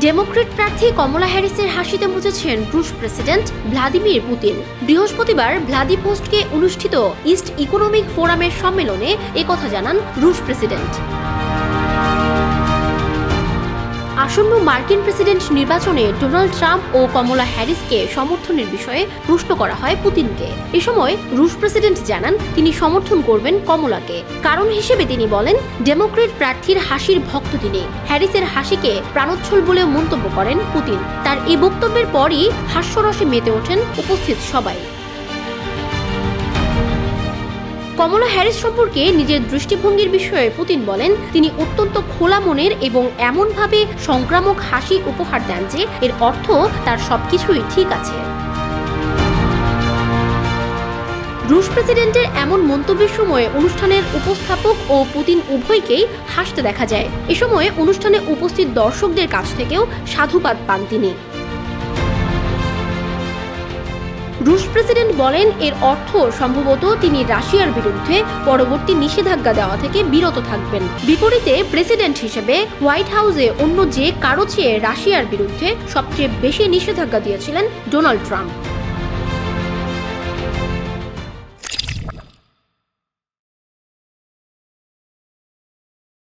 Democrat প্রার্থী কমলা হ্যারিসের হাসিতে মুছেছেন রুশ প্রেসিডেন্ট ভ্লাদিমির পুতিন। বৃহস্পতিবার ভ্লাদিভোস্টকে অনুষ্ঠিত ইস্ট ইকোনমিক ফোরামের সম্মেলনে একথা জানান রুশ প্রেসিডেন্ট। আসন্ন মার্কিন প্রেসিডেন্ট নির্বাচনে ডোনাল্ড ট্রাম্প ও কমলা হ্যারিসকে সমর্থনের বিষয়ে প্রশ্ন করা হয় পুতিনকে। এ সময় রুশ প্রেসিডেন্ট জানান তিনি সমর্থন করবেন কমলাকে। কারণ হিসেবে তিনি বলেন, ডেমোক্রেট প্রার্থীর হাসির ভক্ত তিনি। হ্যারিসের হাসিকে প্রাণোচ্ছল বলেও মন্তব্য করেন পুতিন। তার এই বক্তব্যের পরই হাস্যরসে মেতে ওঠেন উপস্থিত সবাই। কমলা হ্যারিস সম্পর্কে নিজের দৃষ্টিভঙ্গির বিষয়ে পুতিন বলেন, তিনি অত্যন্ত খোলা মনের এবং এমনভাবে সংক্রামক হাসি উপহার দেন যে এর অর্থ তার সবকিছুই ঠিক আছে। রুশ প্রেসিডেন্টের এমন মন্তব্যের সময়ে অনুষ্ঠানের উপস্থাপক ও পুতিন উভয়কেই হাসতে দেখা যায়। এ সময়ে অনুষ্ঠানে উপস্থিত দর্শকদের কাছ থেকেও সাধুবাদ পান তিনি। রুশ প্রেসিডেন্ট বলেন, এর অর্থ সম্ভবত তিনি রাশিয়ার বিরুদ্ধে পরবর্তী নিষেধাজ্ঞা দেওয়া থেকে বিরত থাকবেন। বিপরীতে প্রেসিডেন্ট হিসেবে হোয়াইট হাউসে অন্য যে কারো চেয়ে রাশিয়ার বিরুদ্ধে সবচেয়ে বেশি নিষেধাজ্ঞা দিয়েছিলেন ডোনাল্ড ট্রাম্প।